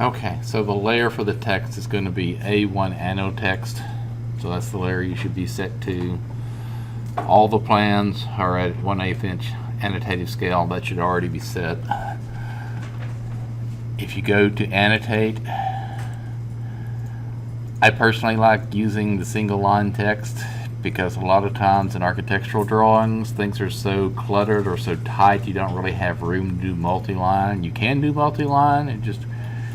Okay, so the layer for the text is going to be A1 Anno text. So that's the layer you should be set to. All the plans are at 1/8 inch annotative scale. That should already be set. If you go to annotate, I personally like using the single line text because a lot of times in architectural drawings things are so cluttered or so tight you don't really have room to do multi-line. You can do multi-line, and just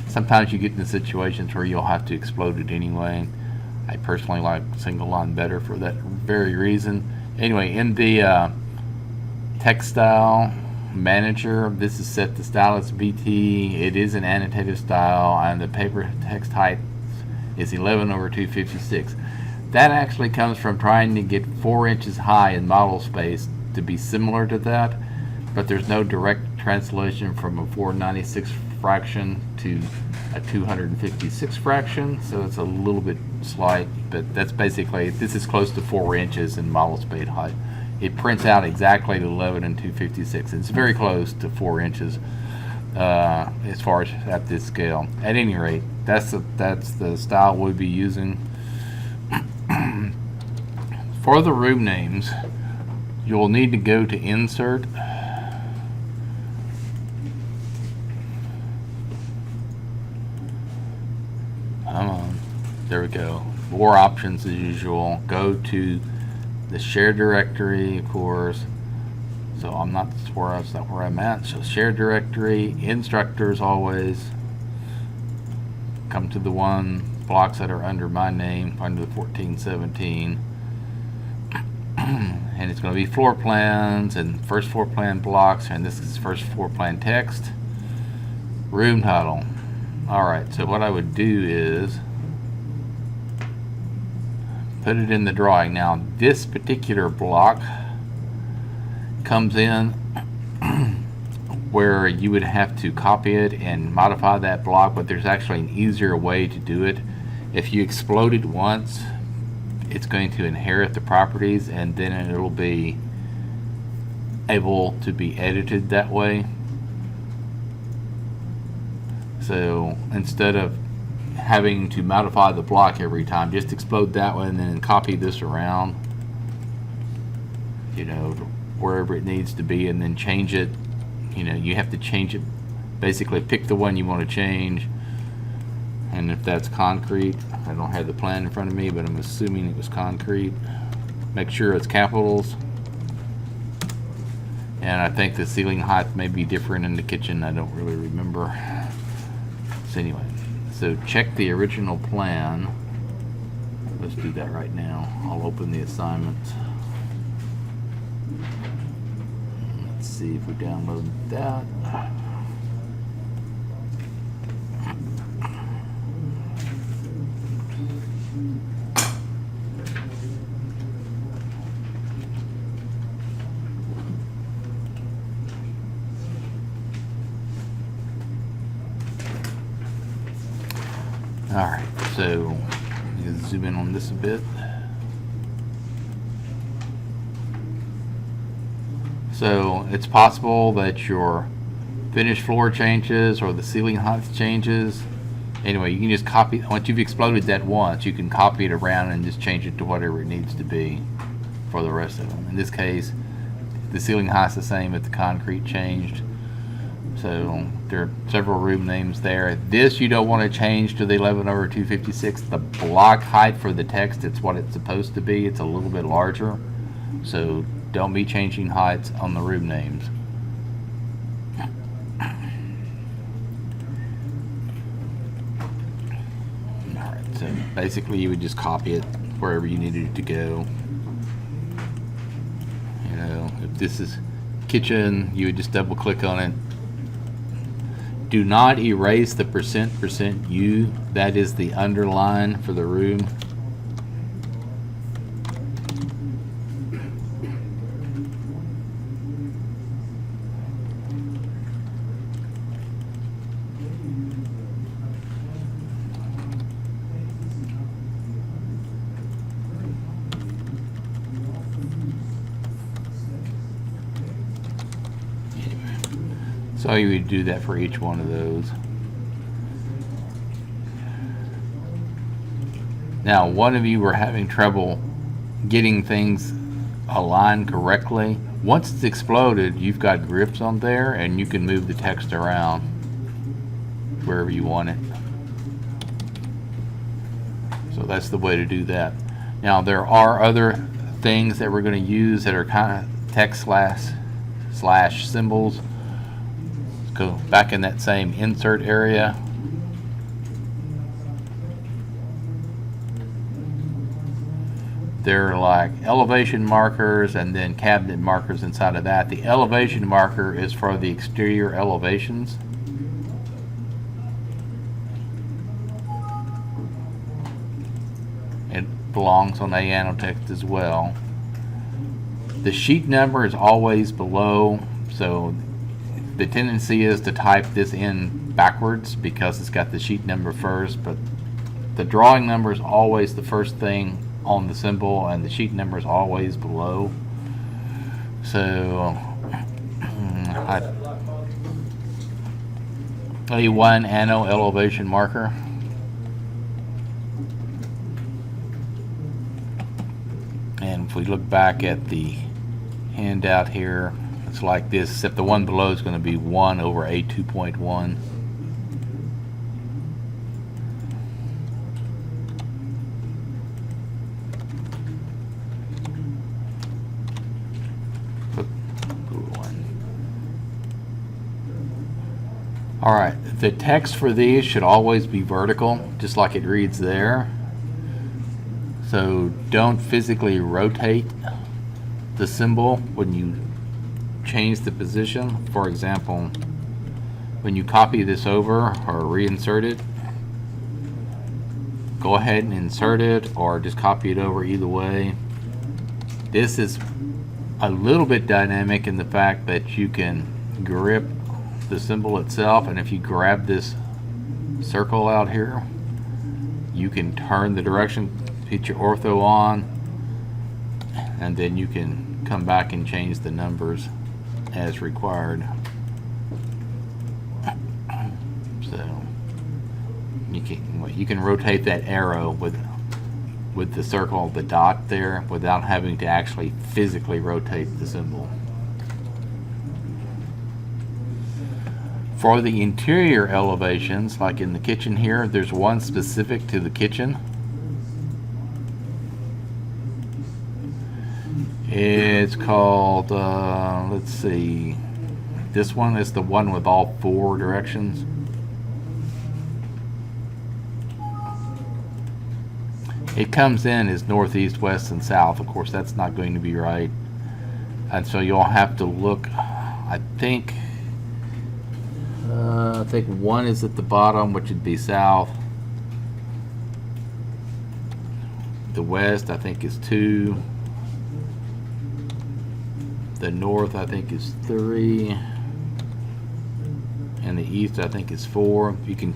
sometimes you get into situations where you'll have to explode it anyway. I personally like single line better for that very reason. Anyway, in the text style manager, this is set to stylus BT. It is an annotative style, and the paper text height is 11/256. That actually comes from trying to get 4 inches high in model space to be similar to that, but there's no direct translation from a 496 fraction to a 256 fraction, so it's a little bit slight, but that's basically, this is close to 4 inches in model space height. It prints out exactly to 11/256. It's very close to 4 inches as far as at this scale. At any rate, that's the style we'll be using. For the room names, you'll need to go to Insert, there we go, more options as usual. Go to the shared directory, of course. So that's not where I'm at. So shared directory, instructors always. Come to the blocks that are under my name, under the 1417. And it's going to be floor plans and first floor plan blocks, and this is first floor plan text. Room title. Alright, so what I would do is put it in the drawing. Now this particular block comes in where you would have to copy it and modify that block, but there's actually an easier way to do it. If you explode it once, it's going to inherit the properties, and then it'll be able to be edited that way. So instead of having to modify the block every time, just explode that one and then copy this around, you know, wherever it needs to be, and then change it. You know, you have to change it, basically pick the one you want to change. And if that's concrete, I don't have the plan in front of me, but I'm assuming it was concrete. Make sure it's capitals. And I think the ceiling height may be different in the kitchen. I don't really remember. So anyway, so check the original plan. Let's do that right now. I'll open the assignment. Let's see if we download that. Alright, so you can zoom in on this a bit. So it's possible that your finished floor changes or the ceiling height changes. Anyway, you can just copy, once you've exploded that once, you can copy it around and just change it to whatever it needs to be for the rest of them. In this case, the ceiling height's the same if the concrete changed. So there are several room names there. This you don't want to change to the 11/256. The block height for the text, it's what it's supposed to be. It's a little bit larger. So don't be changing heights on the room names. Alright, so basically you would just copy it wherever you needed it to go. You know, if this is kitchen, you would just double click on it. Do not erase the %U. That is the underline for the room. So you would do that for each one of those. Now, one of you were having trouble getting things aligned correctly. Once it's exploded, you've got grips on there and you can move the text around wherever you want it. So that's the way to do that. Now, there are other things that we're going to use that are kind of text slash symbols. Let's go back in that same insert area. They're like elevation markers and then cabinet markers inside of that. The elevation marker is for the exterior elevations. It belongs on A text as well. The sheet number is always below, so the tendency is to type this in backwards because it's got the sheet number first, but the drawing number is always the first thing on the symbol and the sheet number is always below. So A1 anno elevation marker. And if we look back at the handout here, it's like this, except the one below is going to be 1 over A2.1. Alright, the text for these should always be vertical, just like it reads there. So don't physically rotate the symbol when you change the position. For example, when you copy this over or reinsert it, go ahead and insert it or just copy it over, either way. This is a little bit dynamic in the fact that you can grip the symbol itself, and if you grab this circle out here, you can turn the direction, hit your ortho on, and then you can come back and change the numbers as required. So you can rotate that arrow with the circle, the dot there, without having to actually physically rotate the symbol. For the interior elevations, like in the kitchen here, there's one specific to the kitchen. It's called, let's see, this one is the one with all 4 directions. It comes in as northeast, west, and south. Of course, that's not going to be right. And so you'll have to look, I think one is at the bottom, which would be south. The west, I think, is 2. The north, I think, is 3. And the east, I think, is 4. You can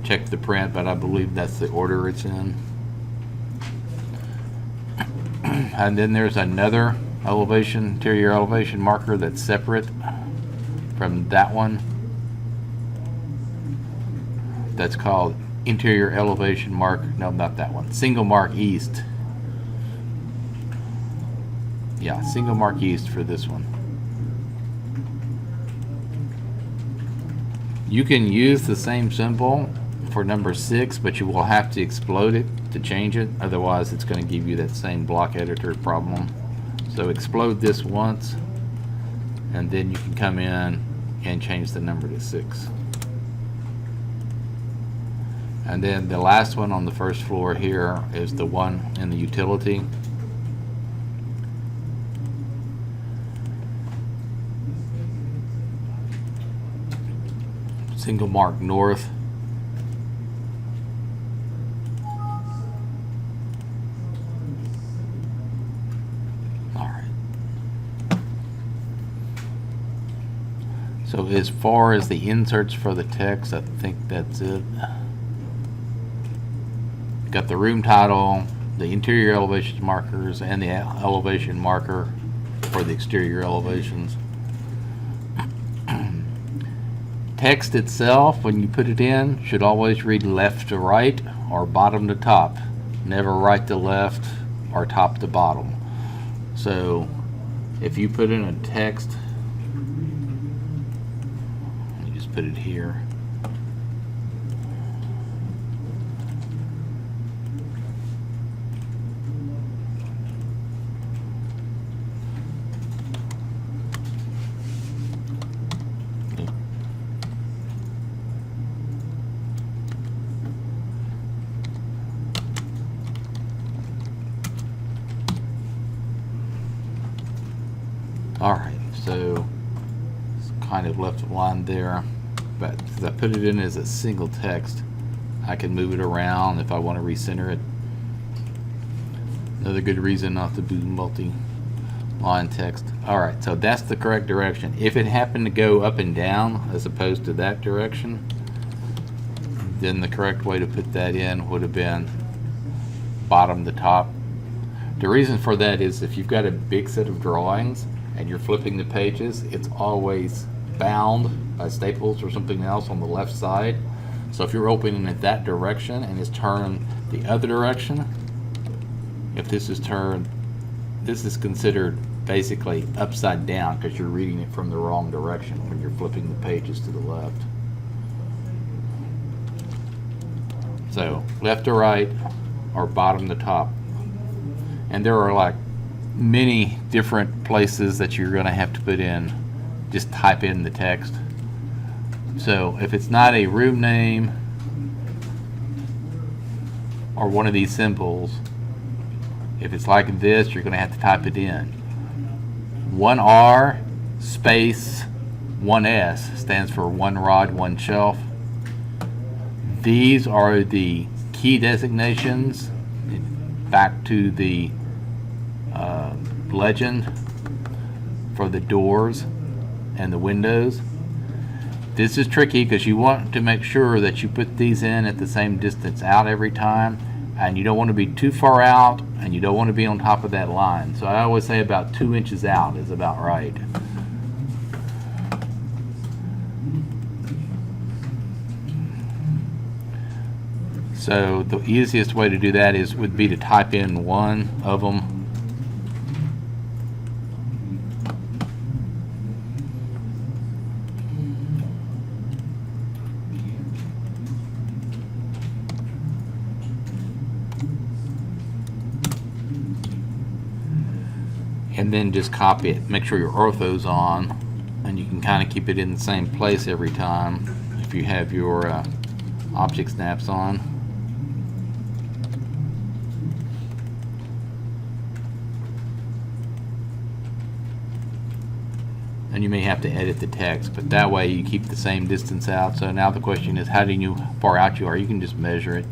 check the print, but I believe that's the order it's in. And then there's another interior elevation marker that's separate from that one. That's called interior elevation mark. No, not that one. Single mark east. Yeah, single mark east for this one. You can use the same symbol for number 6, but you will have to explode it to change it. Otherwise, it's going to give you that same block editor problem. So explode this once, and then you can come in and change the number to 6. And then the last one on the first floor here is the one in the utility. Single mark north. Alright. So as far as the inserts for the text, I think that's it. Got the room title, the interior elevation markers, and the elevation marker for the exterior elevations. Text itself, when you put it in, should always read left to right or bottom to top. never right to left or top to bottom. So if you put in a text, let me just put it here. Alright, so it's kind of left a line there, but because I put it in as a single text, I can move it around if I want to recenter it. Another good reason not to do multi-line text. Alright, so that's the correct direction. If it happened to go up and down as opposed to that direction, then the correct way to put that in would have been bottom to top. The reason for that is if you've got a big set of drawings and you're flipping the pages, it's always bound by staples or something else on the left side. So if you're opening it that direction and it's turned the other direction, if this is turned, this is considered basically upside down because you're reading it from the wrong direction when you're flipping the pages to the left. So left to right or bottom to top. And there are like many different places that you're going to have to put in, just type in the text. So if it's not a room name or one of these symbols, if it's like this, you're going to have to type it in. 1R space 1S stands for one rod, one shelf. These are the key designations back to the legend for the doors and the windows. This is tricky because you want to make sure that you put these in at the same distance out every time, and you don't want to be too far out and you don't want to be on top of that line. So I always say about 2 inches out is about right. So the easiest way to do that would be to type in one of them. And then just copy it. Make sure your ortho's on, and you can kind of keep it in the same place every time if you have your object snaps on. And you may have to edit the text, but that way you keep the same distance out. So now the question is, how far out you are? You can just measure it.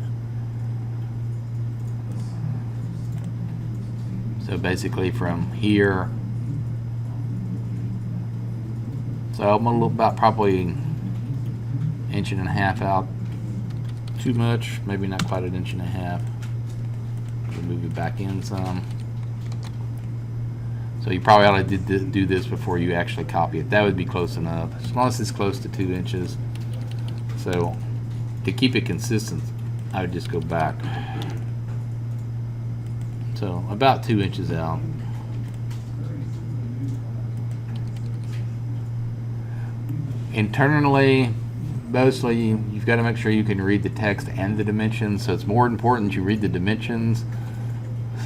So basically from here, so I'm gonna look about probably 1.5 inches out. Too much, maybe not quite 1.5 inches. We'll move it back in some. So you probably ought to do this before you actually copy it. That would be close enough, as long as it's close to 2 inches. So to keep it consistent, I would just go back. So about 2 inches out. Internally, mostly you've got to make sure you can read the text and the dimensions. So it's more important you read the dimensions.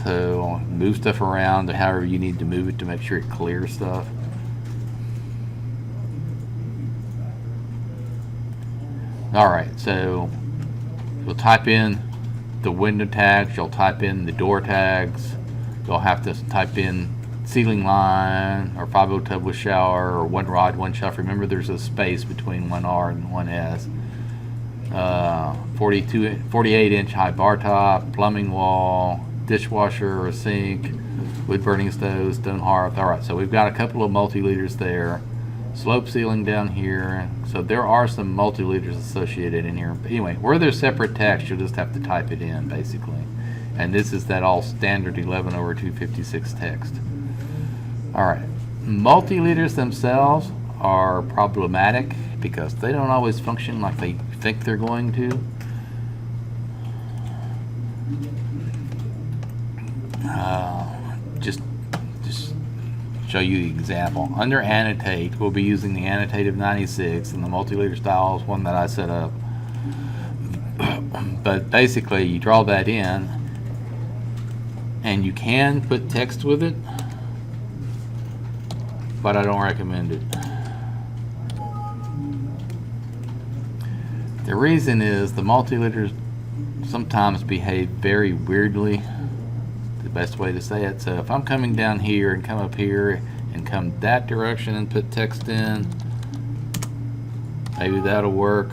So move stuff around however you need to move it to make sure it clears stuff. Alright, so you'll type in the window tags, you'll type in the door tags, you'll have to type in ceiling line or 5/0 tub with shower or one rod, one shelf. Remember there's a space between 1R and 1S. 48-inch high bar top, plumbing wall, dishwasher or sink, wood burning stove, stone hearth. Alright, so we've got a couple of multi-liters there. Slope ceiling down here. So there are some multi-liters associated in here. But anyway, where there's separate text, you'll just have to type it in basically. And this is that all standard 11/256 text. Alright, multi-liters themselves are problematic because they don't always function like they think they're going to. just show you the example. Under annotate, we'll be using the annotate of 96, and the multi-leader style is one that I set up. But basically, you draw that in, and you can put text with it, but I don't recommend it. The reason is the multi-leaders sometimes behave very weirdly, the best way to say it. So if I'm coming down here and come up here and come that direction and put text in, maybe that'll work.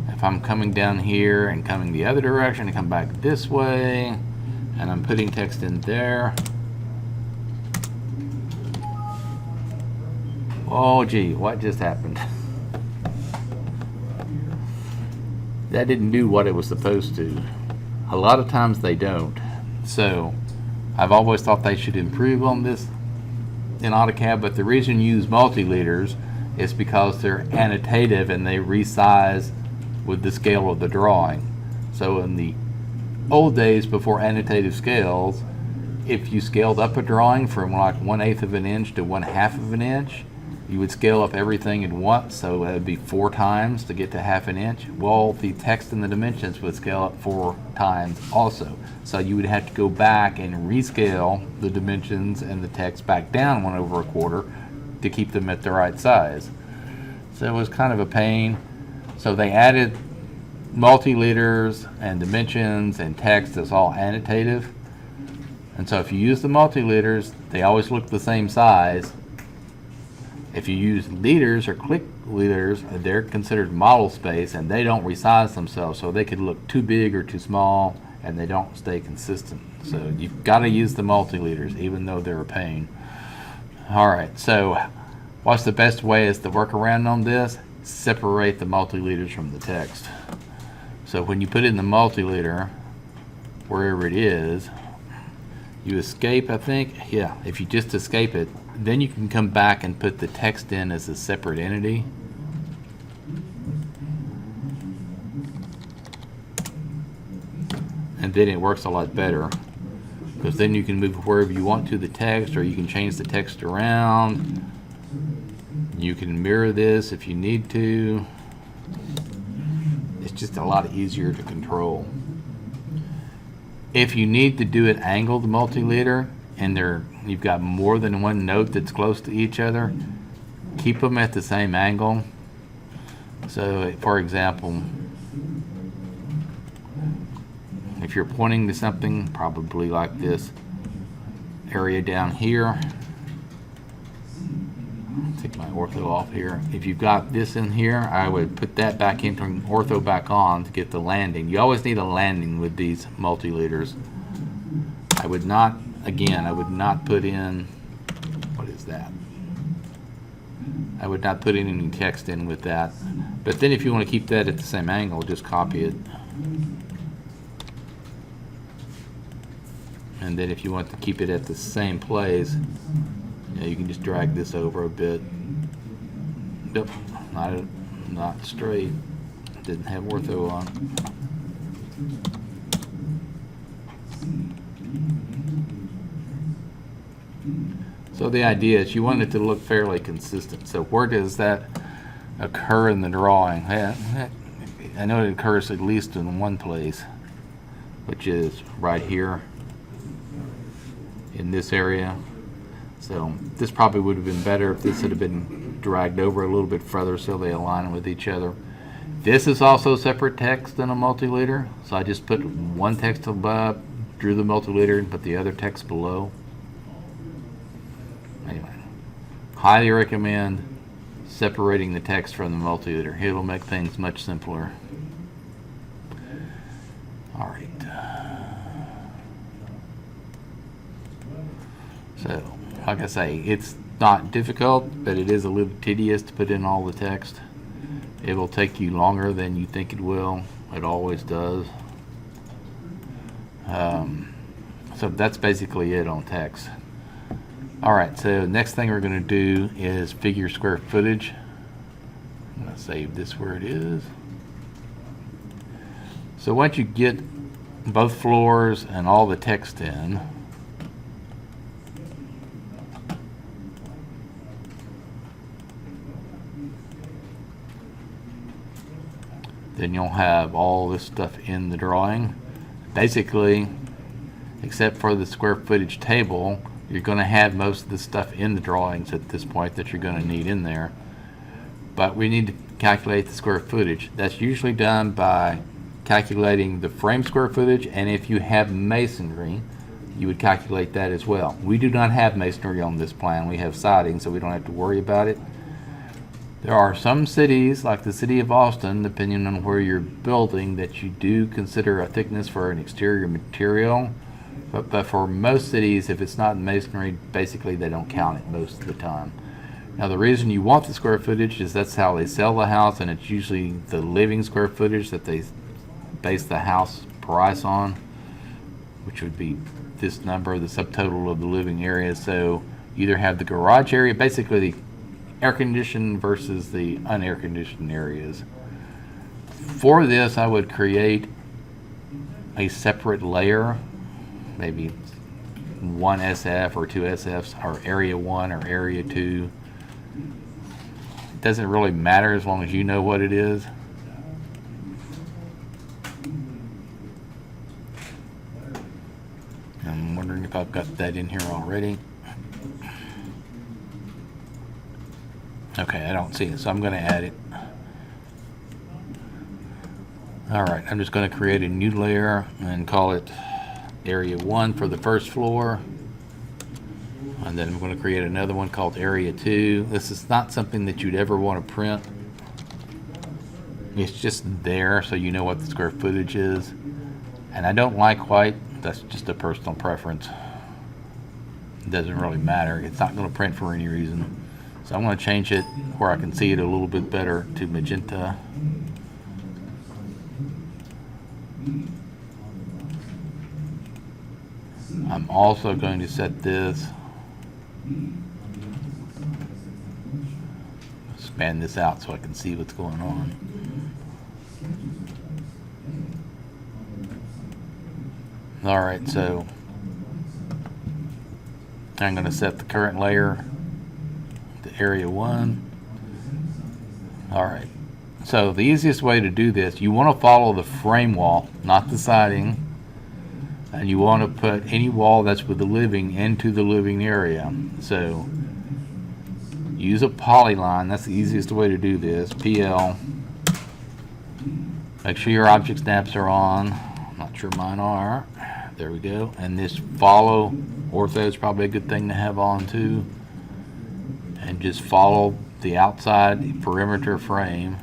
If I'm coming down here and coming the other direction and come back this way and I'm putting text in there, oh gee, what just happened? That didn't do what it was supposed to. A lot of times they don't. So I've always thought they should improve on this in AutoCAD, but the reason you use multi-leaders is because they're annotative and they resize with the scale of the drawing. So in the old days before annotative scales, if you scaled up a drawing from like 1/8 of an inch to 1/2 of an inch, you would scale up everything at once, so it would be 4 times to get to 1/2 an inch. Well, the text and the dimensions would scale up 4 times also. So you would have to go back and rescale the dimensions and the text back down 1/4 to keep them at the right size. So it was kind of a pain. So they added multi-leaders and dimensions and text as all annotative. And so if you use the multi-leaders, they always look the same size. If you use leaders or click leaders, they're considered model space and they don't resize themselves, so they could look too big or too small and they don't stay consistent. So you've got to use the multi-leaders even though they're a pain. Alright, so what's the best way is to work around on this? Separate the multi-leaders from the text. So when you put in the multi-leader, wherever it is, you escape, I think. Yeah, if you just escape it, then you can come back and put the text in as a separate entity. And then it works a lot better, because then you can move wherever you want to the text, or you can change the text around. You can mirror this if you need to. It's just a lot easier to control. If you need to do it angled multi-leader and you've got more than one note that's close to each other, keep them at the same angle. So for example, if you're pointing to something, probably like this area down here, take my ortho off here. If you've got this in here, I would put that back into ortho back on to get the landing. You always need a landing with these multi-leaders. I would not, again, I would not put in, what is that? I would not put any text in with that. But then if you want to keep that at the same angle, just copy it. And then if you want to keep it at the same place, you can just drag this over a bit. Nope, not straight. Didn't have ortho on. So the idea is you want it to look fairly consistent. So where does that occur in the drawing? I know it occurs at least in one place, which is right here in this area. So this probably would have been better if this had been dragged over a little bit further so they align with each other. This is also separate text in a multi-leader, so I just put one text above, drew the multi-leader, and put the other text below. Anyway, highly recommend separating the text from the multi-leader. It'll make things much simpler. All right. So, like I say, it's not difficult, but it is a little tedious to put in all the text. It will take you longer than you think it will. It always does. So that's basically it on text. Alright, so next thing we're going to do is figure square footage. I'm going to save this where it is. So once you get both floors and all the text in. Then you'll have all this stuff in the drawing. Basically, except for the square footage table, you're going to have most of the stuff in the drawings at this point that you're going to need in there. But we need to calculate the square footage. That's usually done by calculating the frame square footage, and if you have masonry, you would calculate that as well. We do not have masonry on this plan. We have siding, so we don't have to worry about it. There are some cities, like the city of Austin, depending on where you're building, that you do consider a thickness for an exterior material. But for most cities, if it's not masonry, basically they don't count it most of the time. Now the reason you want the square footage is that's how they sell the house, and it's usually the living square footage that they base the house price on, which would be this number, the subtotal of the living area. So you either have the garage area, basically the air conditioned versus the unair conditioned areas. For this, I would create a separate layer, maybe one SF or two SFs, or area 1 or area 2. It doesn't really matter as long as you know what it is. I'm wondering if I've got that in here already. Okay, I don't see it, so I'm going to add it. Alright, I'm just going to create a new layer and call it Area 1 for the first floor. And then I'm going to create another one called Area 2. This is not something that you'd ever want to print. It's just there so you know what the square footage is. And I don't like white. That's just a personal preference. It doesn't really matter. It's not going to print for any reason. So I'm going to change it where I can see it a little bit better to magenta. I'm also going to set this, expand this out so I can see what's going on. Alright, so I'm going to set the current layer to Area 1. Alright, so the easiest way to do this, you want to follow the frame wall, not the siding. And you want to put any wall that's with the living into the living area. So use a polyline. That's the easiest way to do this. PL. Make sure your object snaps are on. I'm not sure mine are. There we go. And this follow ortho is probably a good thing to have on too. And just follow the outside perimeter frame.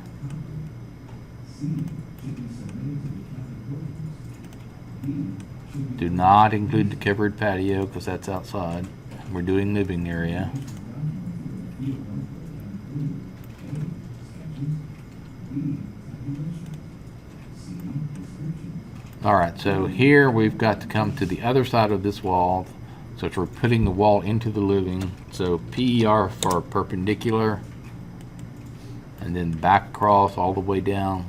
Do not include the covered patio because that's outside. We're doing living area. Alright, so here we've got to come to the other side of this wall. So if we're putting the wall into the living, so PER for perpendicular, and then back across all the way down.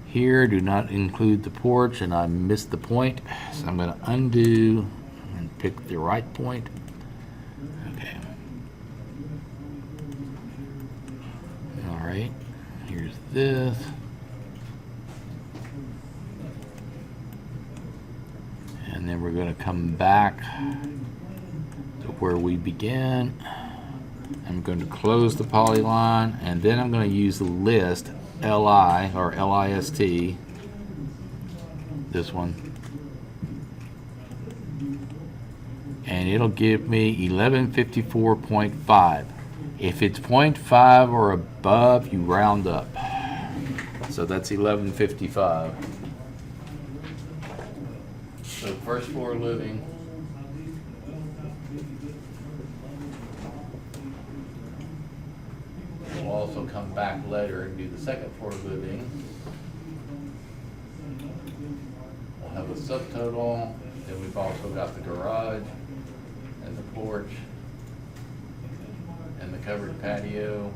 Here, do not include the porch, and I missed the point, so I'm going to undo and pick the right point. Okay. Alright, here's this. And then we're going to come back to where we began. I'm going to close the polyline, and then I'm going to use the list LI or LIST, this one, and it'll give me 1154.5. If it's 0.5 or above, you round up. So that's 1155. So first floor living. We'll also come back later and do the second floor living. We'll have a subtotal. Then we've also got the garage and the porch and the covered patio,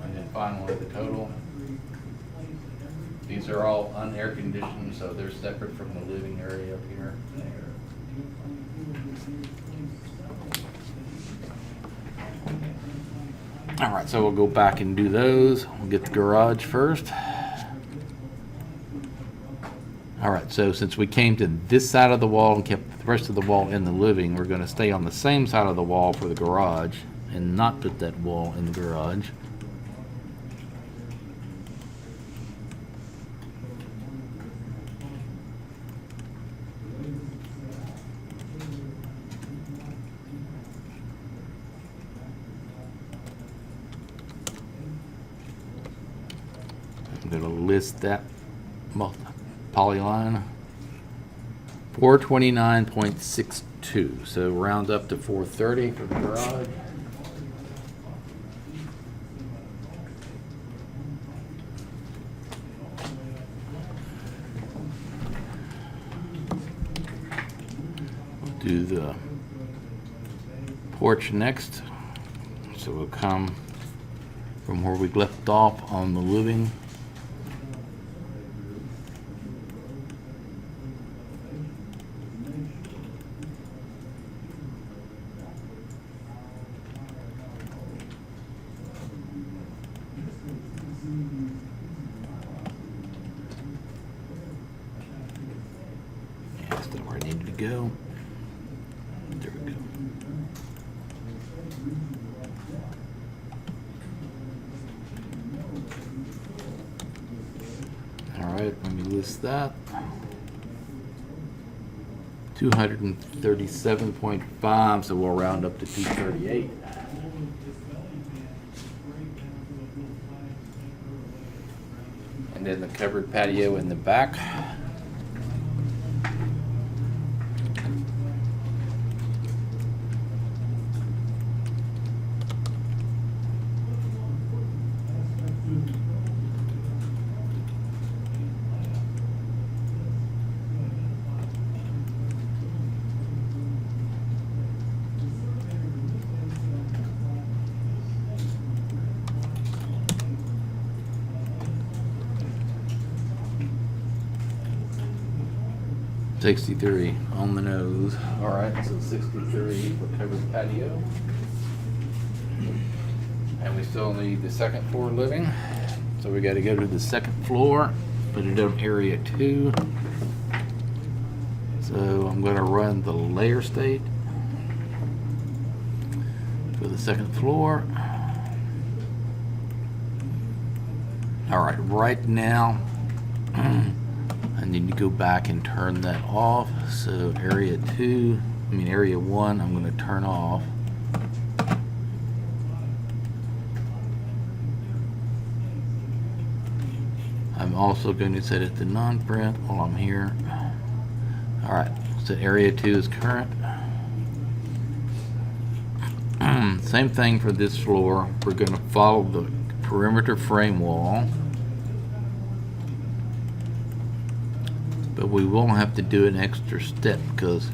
and then finally the total. These are all unair conditioned, so they're separate from the living area up here. All right, so we'll go back and do those. We'll get the garage first. All right, so since we came to this side of the wall and kept the rest of the wall in the living, we're going to stay on the same side of the wall for the garage and not put that wall in the garage. I'm going to list that polyline 429.62, so round up to 430 for the garage. We'll do the porch next, so we'll come from where we left off on the living. Yeah, still where I needed to go. There we go. All right, let me list that. 237.5, so we'll round up to 238. And then the covered patio in the back. $63 on the nose. All right, so 63 for covered patio. And we still need the second floor living. So we got to go to the second floor, put it on area 2. So I'm going to run the layer state for the second floor. All right, right now, I need to go back and turn that off. So area 1, I'm going to turn off. I'm also going to set it to non-print while I'm here. All right, so area 2 is current. Same thing for this floor. We're going to follow the perimeter frame wall. But we won't have to do an extra step because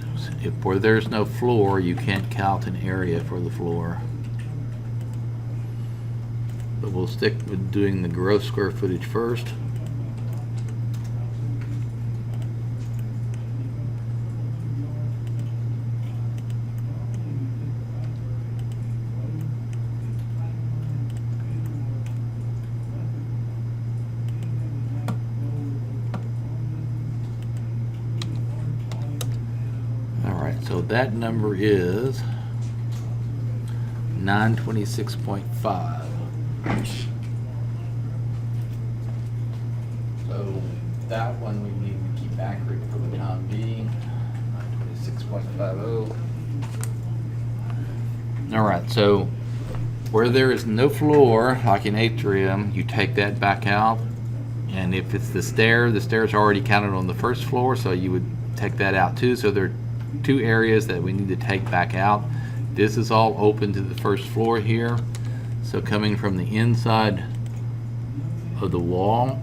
where there's no floor, you can't count an area for the floor. But we'll stick with doing the gross square footage first. So that number is 926.5. So that one we need to keep accurate for the time being. 926.50. All right, so where there is no floor, like in atrium, you take that back out. And if it's the stair's already counted on the first floor, so you would take that out too. So there are 2 areas that we need to take back out. This is all open to the first floor here. So coming from the inside of the wall,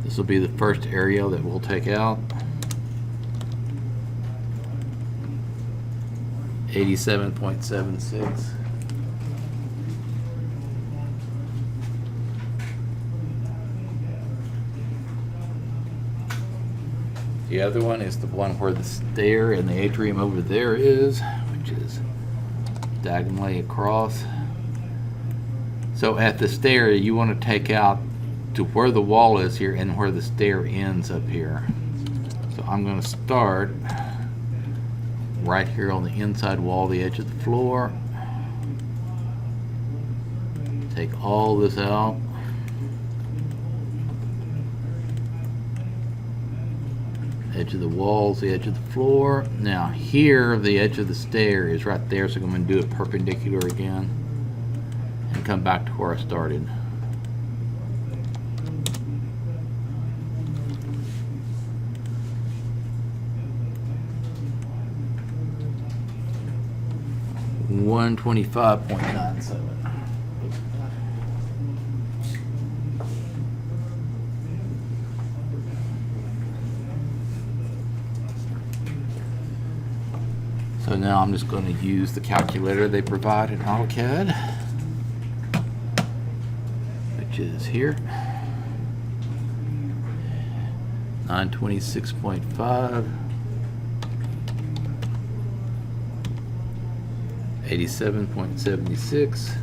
this will be the first area that we'll take out. 87.76. The other one is the one where the stair and the atrium over there is, which is diagonally across. So at the stair, you want to take out to where the wall is here and where the stair ends up here. So I'm going to start right here on the inside wall, the edge of the floor. Take all this out. Edge of the walls, the edge of the floor. Now here, the edge of the stair is right there, so I'm going to do it perpendicular again and come back to where I started. $125.97. So now I'm just going to use the calculator they provide in AutoCAD, which is here. 926.5, 87.76,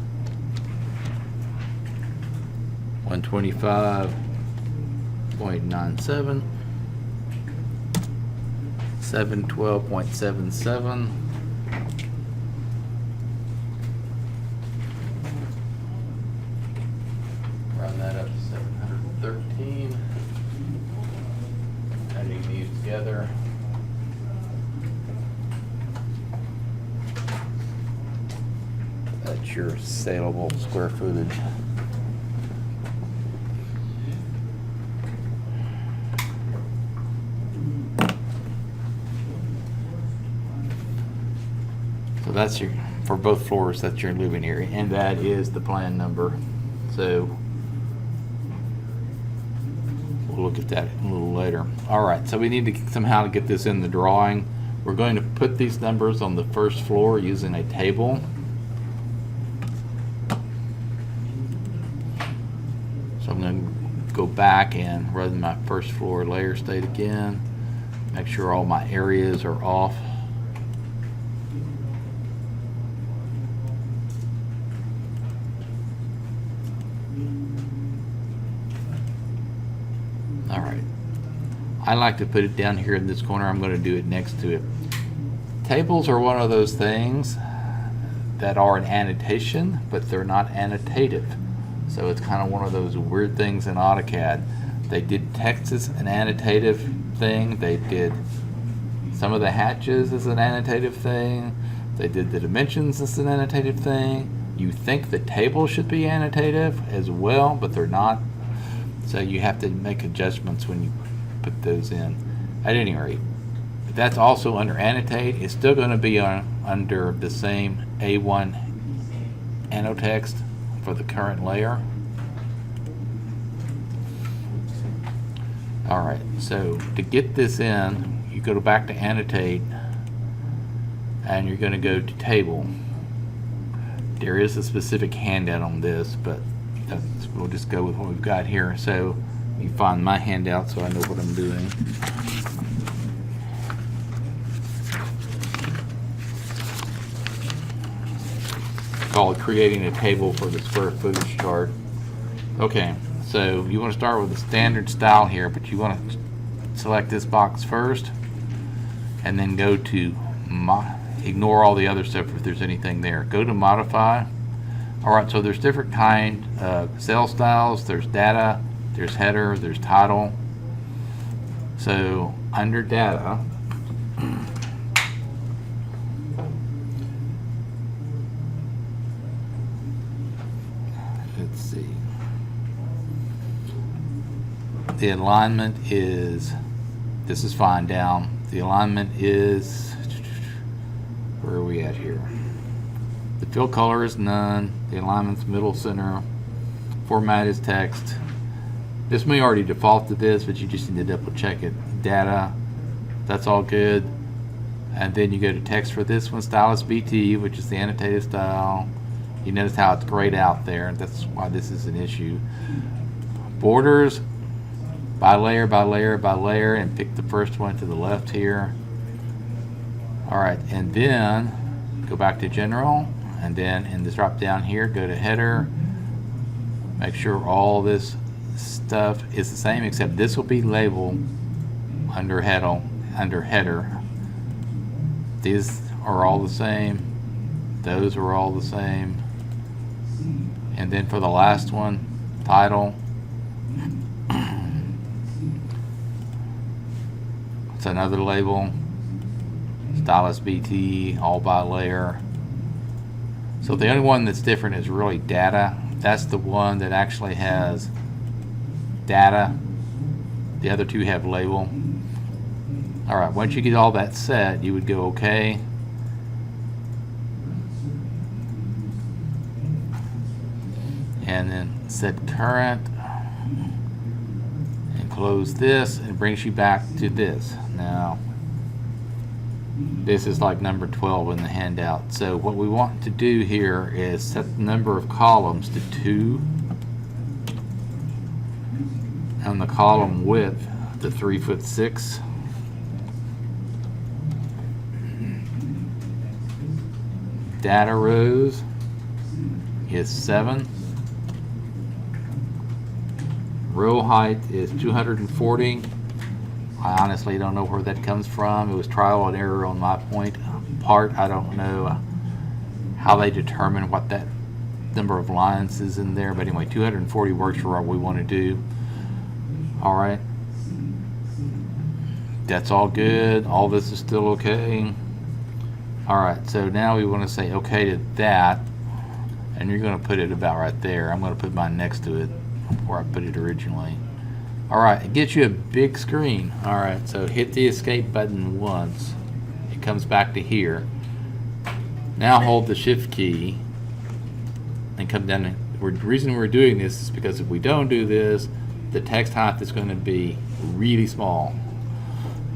125.97, 712.77, round that up to 713, adding these together. That's your saleable square footage. So that's your, for both floors, that's your living area, and that is the plan number. So we'll look at that a little later. All right, so we need to somehow get this in the drawing. We're going to put these numbers on the first floor using a table. So I'm going to go back and run my first floor layer state again. Make sure all my areas are off. All right. I like to put it down here in this corner. I'm going to do it next to it. Tables are one of those things that are an annotation, but they're not annotative. So it's kind of one of those weird things in AutoCAD. They did text as an annotative thing. They did some of the hatches as an annotative thing. They did the dimensions as an annotative thing. You think the table should be annotative as well, but they're not. So you have to make adjustments when you put those in. At any rate, if that's also under annotate, it's still going to be under the same A1 annotext for the current layer. All right, so to get this in, you go back to annotate and you're going to go to table. There is a specific handout on this, but we'll just go with what we've got here. So you find my handout so I know what I'm doing. Call it creating a table for the square footage chart. Okay, so you want to start with the standard style here, but you want to select this box first and then go to ignore all the other stuff if there's anything there. Go to modify. Alright, so there's different kind of cell styles. There's data, there's header, there's title. So under data, let's see. The alignment is, this is fine down. The alignment is, where are we at here? The fill color is none. The alignment's middle center. Format is text. This may already default to this, but you just need to double check it. Data, that's all good. And then you go to text for this one, style is BT, which is the annotated style. You notice how it's grayed out there. That's why this is an issue. Borders, by layer, by layer, by layer, and pick the first one to the left here. Alright, and then go back to general, and then in this drop down here, go to header. Make sure all this stuff is the same, except this will be labeled under header. These are all the same. Those are all the same. And then for the last one, title. It's another label. Stylus BT, all by layer. So the only one that's different is really data. That's the one that actually has data. The other two have label. Alright, once you get all that set, you would go OK. And then set current. And close this, and it brings you back to this. Now, this is like number 12 in the handout. So what we want to do here is set the number of columns to 2. And the column width to 3'6". Data rows is 7. Row height is 240. I honestly don't know where that comes from. It was trial and error on my part. I don't know how they determine what that number of lines is in there. But anyway, 240 works for what we want to do. Alright. That's all good. All this is still okay. Alright, so now we want to say okay to that. And you're going to put it about right there. I'm going to put mine next to it where I put it originally. Alright, it gets you a big screen. Alright, so hit the escape button once. It comes back to here. Now hold the shift key and come down. The reason we're doing this is because if we don't do this, the text height is going to be really small.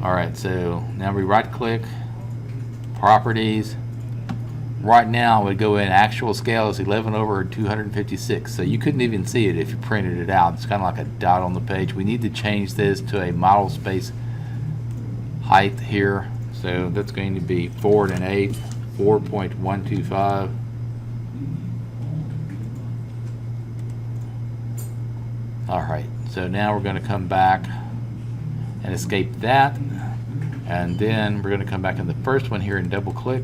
Alright, so now we right click, properties. Right now it would go in actual scale is 11/256, so you couldn't even see it if you printed it out. It's kind of like a dot on the page. We need to change this to a model space height here, so that's going to be 4 1/8, 4.125. Alright, so now we're going to come back and escape that, and then we're going to come back in the first one here and double click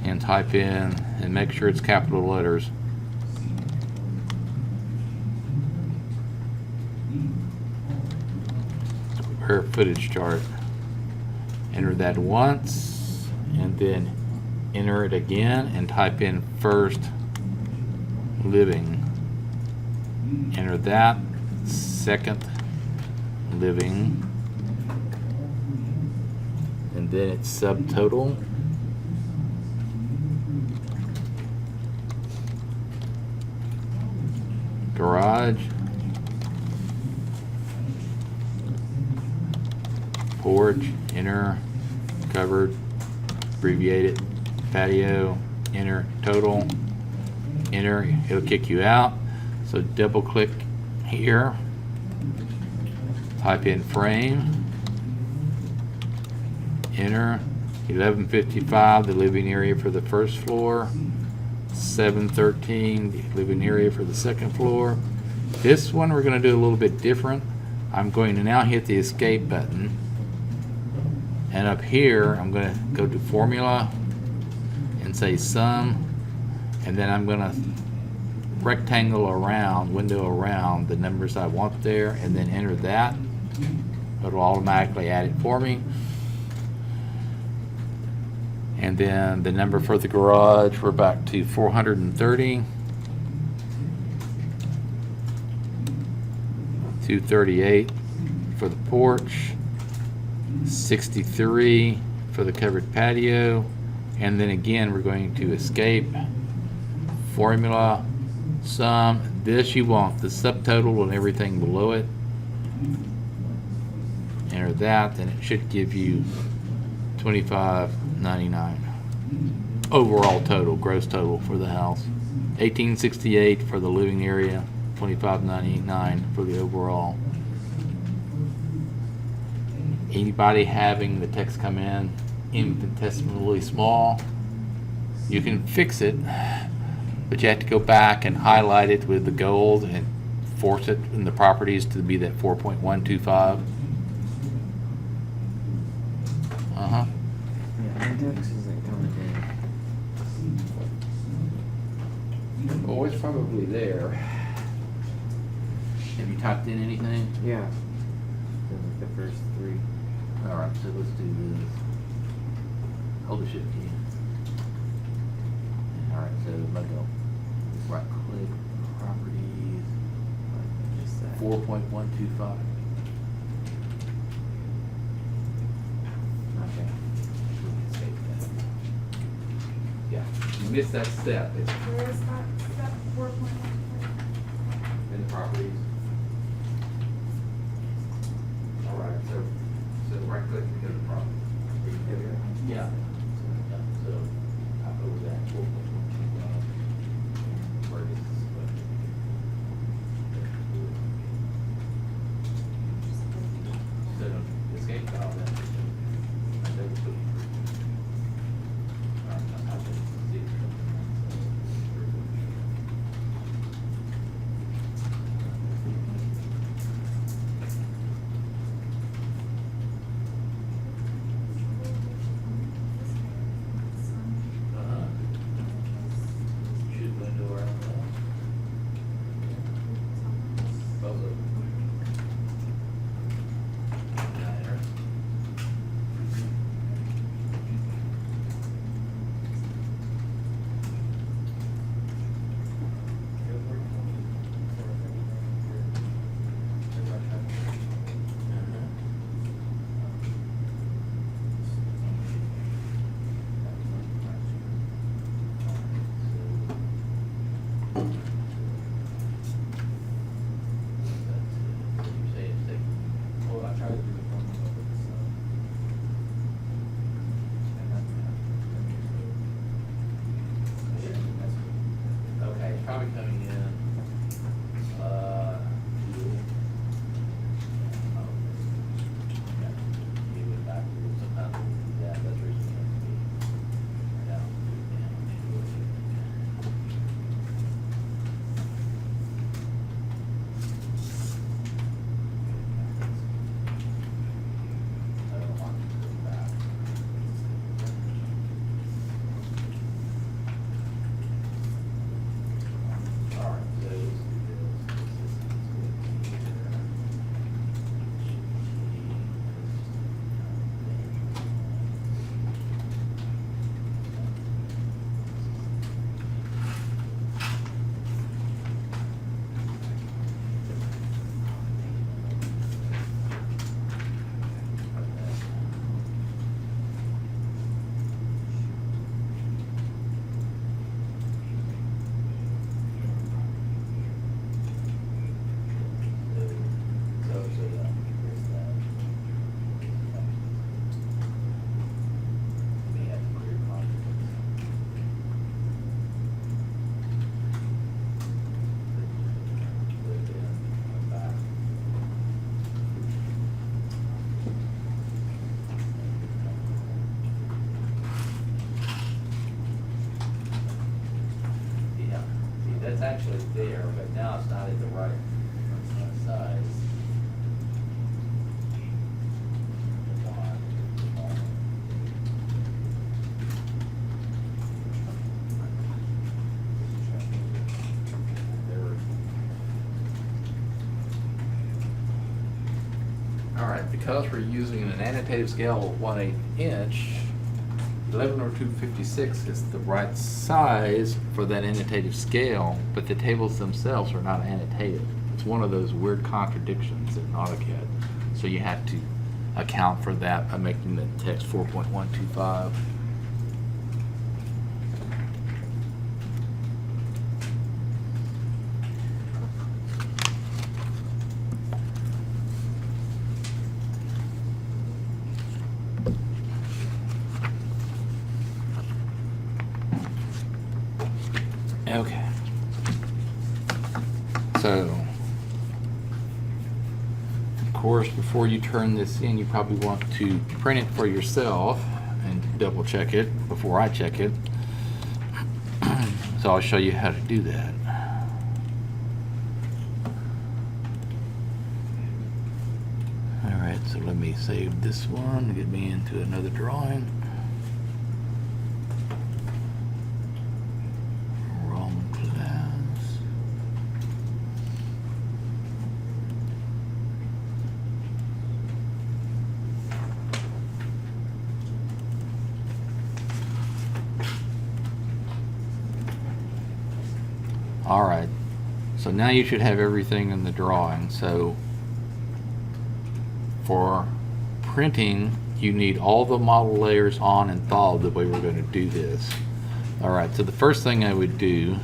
and type in and make sure it's capital letters. Square footage chart. Enter that once and then enter it again and type in first living. Enter that, second living, and then it's subtotal. Garage, porch, enter, covered, abbreviated, patio, enter, total, enter, it'll kick you out. So double click here, type in frame, enter, 1155, the living area for the first floor, 713, the living area for the second floor. This one we're going to do a little bit different. I'm going to now hit the escape button, and up here I'm going to go to formula and say sum, and then I'm going to rectangle around, window around the numbers I want there, and then enter that. It'll automatically add it for me. And then the number for the garage, we're back to 430, 238 for the porch, 63 for the covered patio, and then again we're going to escape, formula, sum. This you want the subtotal and everything below it. Enter that, and it should give you $25.99 overall total, gross total for the house. $18.68 for the living area, $25.99 for the overall. Anybody having the text come in infinitesimally small, you can fix it, but you have to go back and highlight it with the gold and force it in the properties to be that 4.125. Yeah, index isn't coming in. Oh, it's probably there. Have you typed in anything? Yeah. So like the first three. All right, so let's do this. Hold the shift key. All right, so let go. Right click, properties, Just that. 4.125. Okay. Save that. Yeah, you missed that step. It's Where is that step 4.1? in the properties. All right, so right click and go to properties. Yeah. So I'll go with that 4.125. Where is this? So escape file that. Should window around that. Both of them. Enter. Okay, it's probably coming in. You went backwards. Sometimes we'll do that. That's the reason it has to be down. I don't want to go back. All right, so let's do this. Yeah, see, that's actually there, but now it's not at the right size. All right, because we're using an annotative scale of 1/8 inch, 110256 is the right size for that annotative scale, but the tables themselves are not annotated. It's one of those weird contradictions in AutoCAD. So you have to account for that by making the text 4.125. Okay. So, of course, before you turn this in, you probably want to print it for yourself and double check it before I check it. So I'll show you how to do that. Alright, so let me save this one to get me into another drawing. Wrong class. Alright, so now you should have everything in the drawing. So for printing, you need all the model layers on and thawed the way we're going to do this. Alright, so the first thing I would do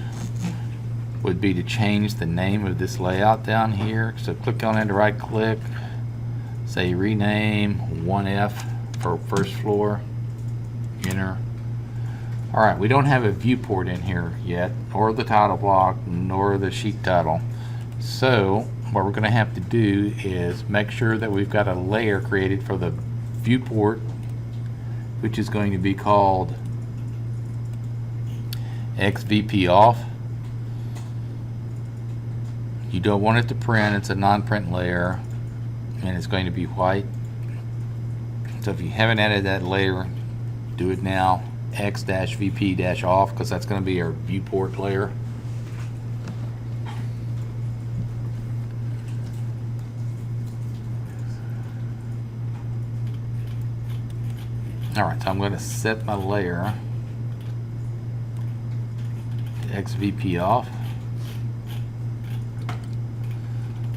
would be to change the name of this layout down here. So click on it, right click, say rename 1F for first floor, enter. Alright, we don't have a viewport in here yet, or the title block, nor the sheet title. So what we're going to have to do is make sure that we've got a layer created for the viewport, which is going to be called XVP off. You don't want it to print, it's a non-print layer, and it's going to be white. So if you haven't added that layer, do it now. X-VP- off, because that's going to be our viewport layer. Alright, so I'm going to set my layer to XVP off.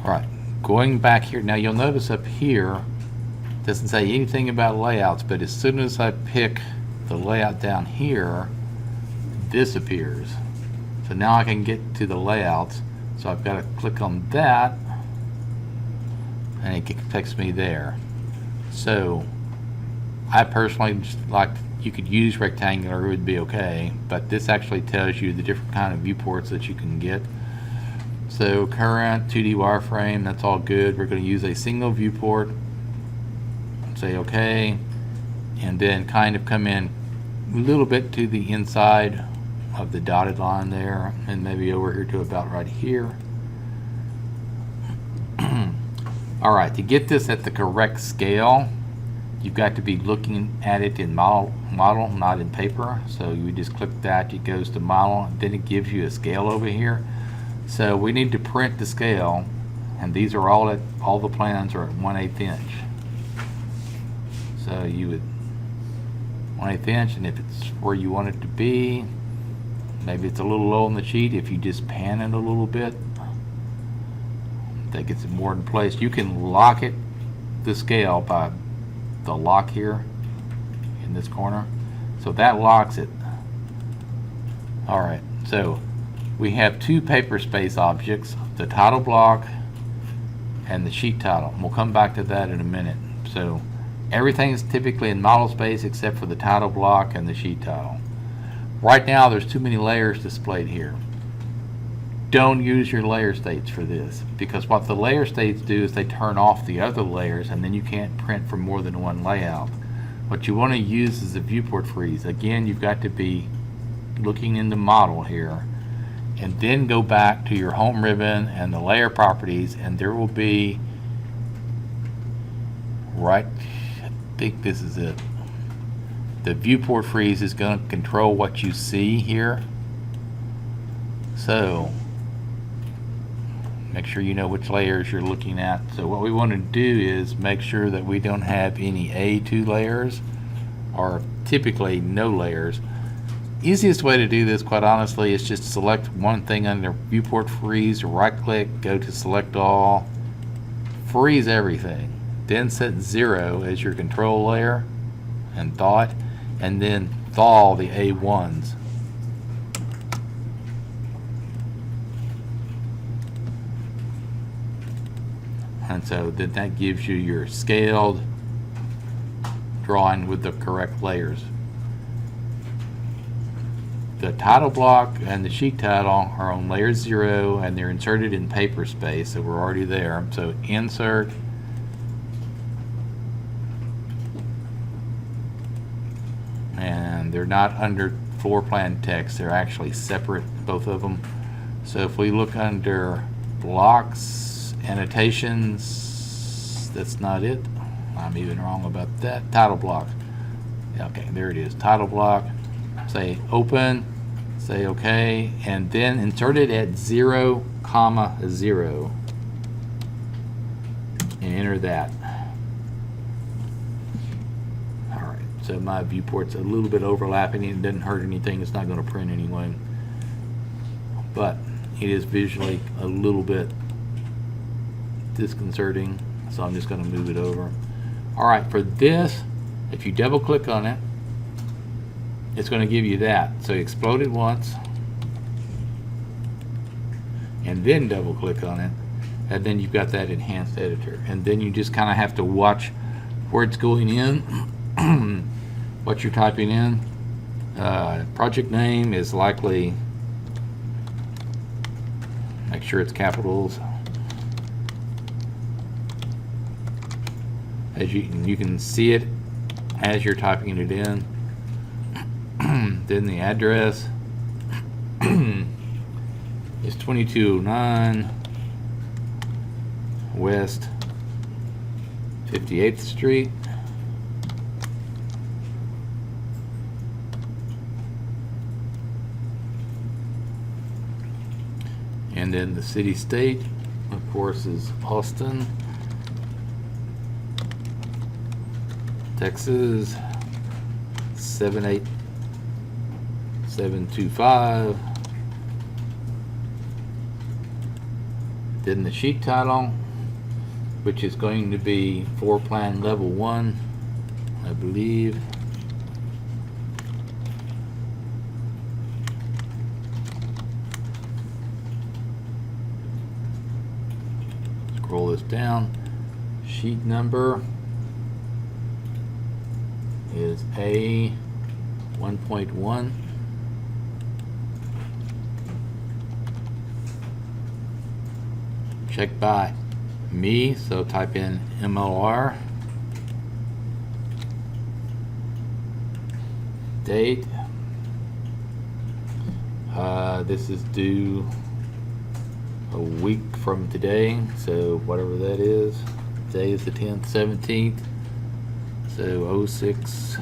Alright, going back here, now you'll notice up here it doesn't say anything about layouts, but as soon as I pick the layout down here, this appears. So now I can get to the layouts. So I've got to click on that, and it takes me there. So I personally just like, you could use rectangular, it would be okay, but this actually tells you the different kind of viewports that you can get. So current 2D wireframe, that's all good. We're going to use a single viewport. Say okay, and then kind of come in a little bit to the inside of the dotted line there, and maybe over here to about right here. Alright, to get this at the correct scale, you've got to be looking at it in model, not in paper. So you would just click that, it goes to model, then it gives you a scale over here. So we need to print the scale, and these are all the plans are at 1/8 inch. So you would 1/8 inch, and if it's where you want it to be, maybe it's a little low on the sheet, if you just pan it a little bit, that gets it more in place. You can lock it, the scale, by the lock here in this corner. So that locks it. Alright, so we have two paper space objects, the title block and the sheet title. And we'll come back to that in a minute. So everything is typically in model space except for the title block and the sheet title. Right now there's too many layers displayed here. Don't use your layer states for this, because what the layer states do is they turn off the other layers, and then you can't print from more than one layout. What you want to use is the viewport freeze. Again, you've got to be looking in the model here, and then go back to your home ribbon and the layer properties, and there will be, right, I think this is it. The viewport freeze is going to control what you see here. So make sure you know which layers you're looking at. So what we want to do is make sure that we don't have any A2 layers, or typically no layers. Easiest way to do this, quite honestly, is just select one thing under viewport freeze, right click, go to select all, freeze everything, then set 0 as your control layer and thaw it, and then thaw the A1s. And so then that gives you your scaled drawing with the correct layers. The title block and the sheet title are on layer 0, and they're inserted in paper space, so we're already there. So insert they're not under floor plan text. They're actually separate, both of them. So if we look under blocks, annotations, that's not it. I'm even wrong about that. Title block. Okay, there it is. Title block. Say open, say OK, and then insert it at 0, 0, and enter that. All right, so my viewport's a little bit overlapping. It doesn't hurt anything. It's not going to print anyway, but it is visually a little bit disconcerting, so I'm just going to move it over. All right, for this, if you double click on it, it's going to give you that. So you explode it once, and then double click on it, and then you've got that enhanced editor. And then you just kind of have to watch where it's going in, what you're typing in. Project name is likely, make sure it's capitals. As you can see it as you're typing it in. Then the address is 2209 West 58th Street. And then the city state, of course, is Austin, Texas 78725. Then the sheet title, which is going to be floor plan level 1, I believe. Scroll this down. Sheet number is A 1.1. Check by me, so type in MLR. Date. This is due a week from today, so whatever that is. Today is the 10th, 17th. So 06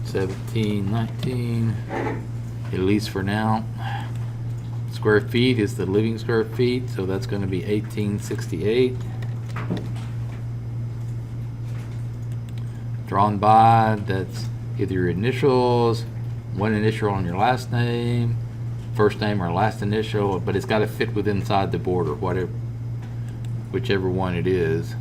17 19, at least for now. Square feet is the living square feet, so that's going to be 1868. Drawn by, that's either your initials, one initial on your last name, first name or last initial, but it's got to fit within inside the border, whatever, whichever one it is.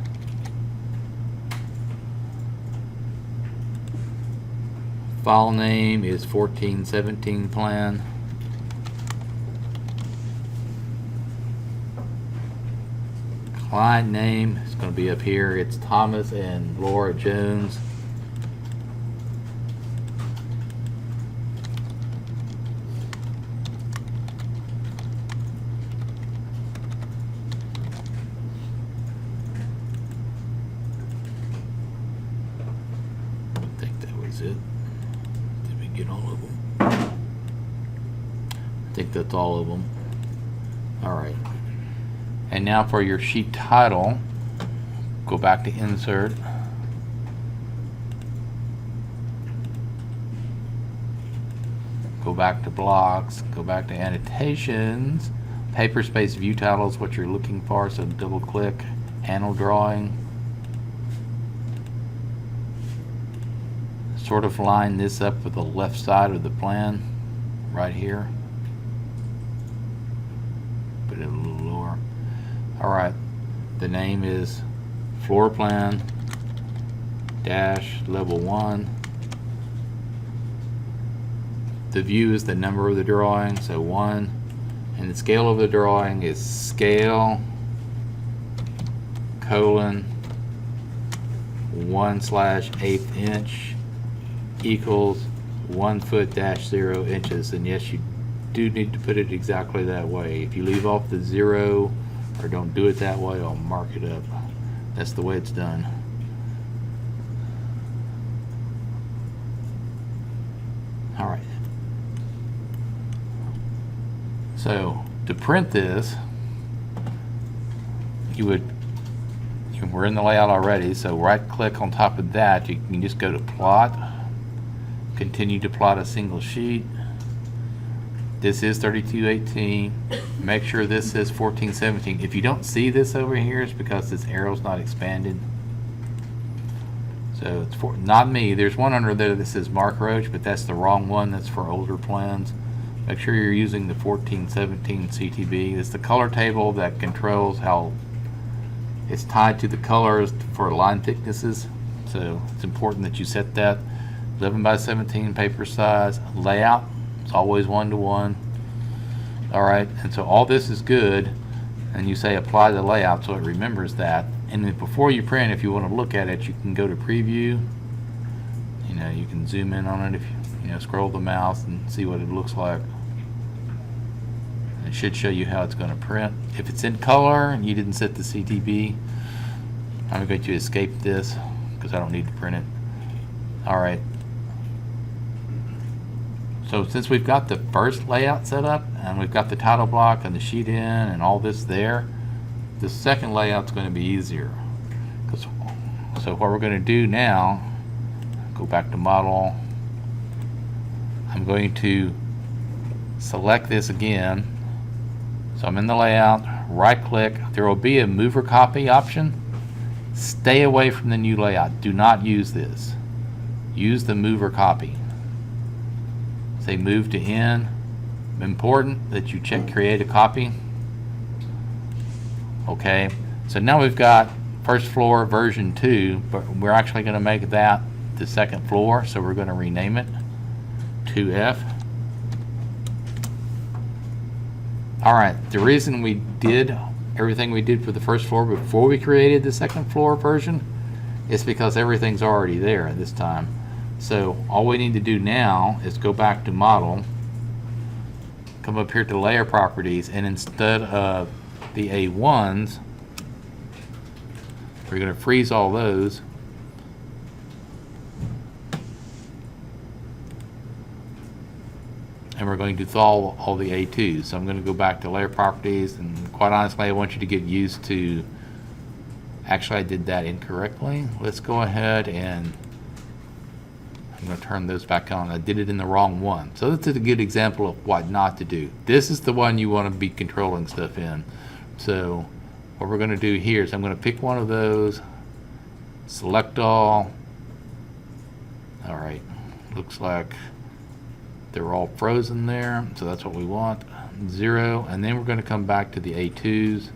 File name is 1417 plan. Client name is going to be up here. It's Thomas and Laura Jones. I think that was it. Did we get all of them? I think that's all of them. All right. And now for your sheet title, go back to insert. Go back to blocks, go back to annotations. Paper space view title is what you're looking for, so double click, handle drawing. Sort of line this up with the left side of the plan, right here. Put it a little lower. Alright, the name is floor plan dash level 1. The view is the number of the drawing, so 1. And the scale of the drawing is scale colon 1/8 inch equals 1 foot dash 0 inches. And yes, you do need to put it exactly that way. If you leave off the 0 or don't do it that way, I'll mark it up. That's the way it's done. All right. So to print this, we're in the layout already, so right click on top of that, you can just go to plot, continue to plot a single sheet. This is 3218. Make sure this says 1417. If you don't see this over here, it's because this arrow's not expanded. So it's for not me. There's one under there that says Mark Roach, but that's the wrong one. That's for older plans. Make sure you're using the 1417 CTB. It's the color table that controls how it's tied to the colors for line thicknesses. So it's important that you set that. 11 by 17 paper size. Layout, it's always 1:1. All right, and so all this is good, and you say apply the layout so it remembers that. And then before you print, if you want to look at it, you can go to preview. You know, you can zoom in on it if you scroll the mouse and see what it looks like. It should show you how it's going to print. If it's in color and you didn't set the CTB, I'm going to escape this because I don't need to print it. All right. So since we've got the first layout set up and we've got the title block and the sheet in and all this there, the second layout's going to be easier. So what we're going to do now, go back to model. I'm going to select this again. So I'm in the layout, right click. There will be a mover copy option. Stay away from the new layout. Do not use this. Use the mover copy. Say move to end. Important that you check create a copy. Okay, so now we've got first floor version 2, but we're actually going to make that the second floor, so we're going to rename it 2F. All right, the reason we did everything we did for the first floor before we created the second floor version is because everything's already there at this time. So all we need to do now is go back to model, come up here to layer properties, and instead of the A1s, we're going to freeze all those. And we're going to thaw all the A2s. So I'm going to go back to layer properties, and quite honestly, I want you to get used to, actually I did that incorrectly. Let's go ahead and I'm going to turn those back on. I did it in the wrong one. So this is a good example of what not to do. This is the one you want to be controlling stuff in. So what we're going to do here is I'm going to pick one of those, select all. All right, looks like they're all frozen there, so that's what we want. 0, and then we're going to come back to the A2s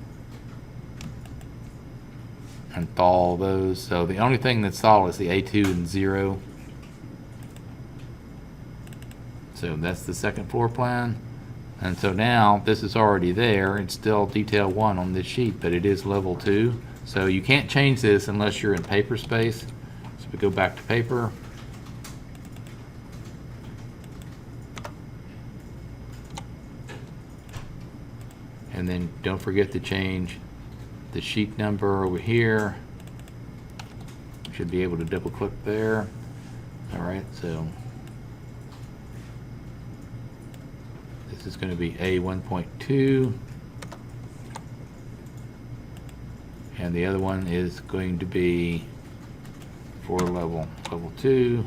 and thaw those. So the only thing that's solid is the A2 and 0. So that's the second floor plan. And so now this is already there. It's still detail 1 on this sheet, but it is level 2. So you can't change this unless you're in paper space. So we go back to paper. And then don't forget to change the sheet number over here. Should be able to double click there. All right, so this is going to be A1.2, and the other one is going to be for level 2.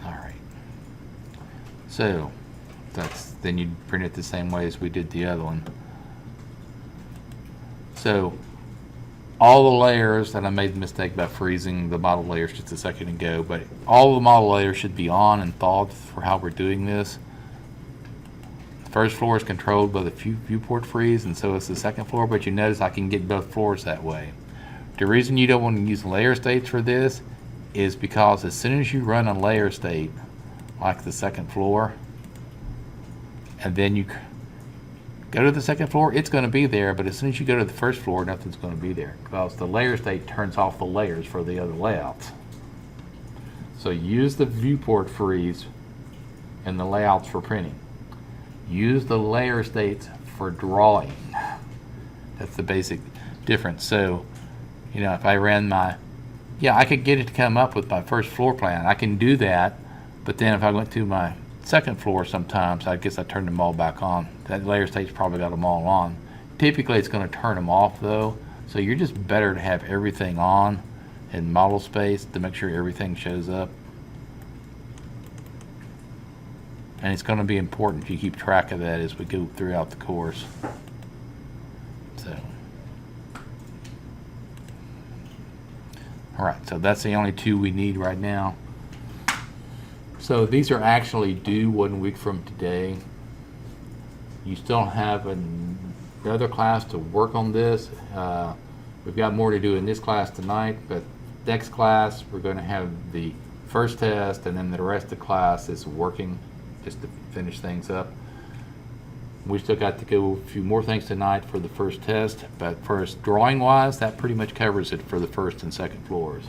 All right, so then you print it the same way as we did the other one. So all the layers, and I made the mistake by freezing the model layers just a second ago, but all the model layers should be on and thawed for how we're doing this. The first floor is controlled by the Viewport Freeze, and so is the second floor, but you notice I can get both floors that way. The reason you don't want to use layer states for this is because as soon as you run a layer state, like the second floor, and then you go to the second floor, it's going to be there, but as soon as you go to the first floor, nothing's going to be there because the layer state turns off the layers for the other layouts. So use the Viewport Freeze in the layouts for printing. Use the layer states for drawing. That's the basic difference. So, if I ran my Yeah, I could get it to come up with my first floor plan. I can do that, but then if I went to my second floor sometimes, I guess I turn them all back on. That layer state's probably got them all on. Typically, it's going to turn them off though, so you're just better to have everything on in model space to make sure everything shows up. And it's going to be important you keep track of that as we go throughout the course. So, all right, so that's the only two we need right now. So these are actually due 1 week from today. You still have another class to work on this. We've got more to do in this class tonight, but next class we're going to have the first test, and then the rest of the class is working just to finish things up. We still got to go a few more things tonight for the first test, but first drawing wise, that pretty much covers it for the first and second floors.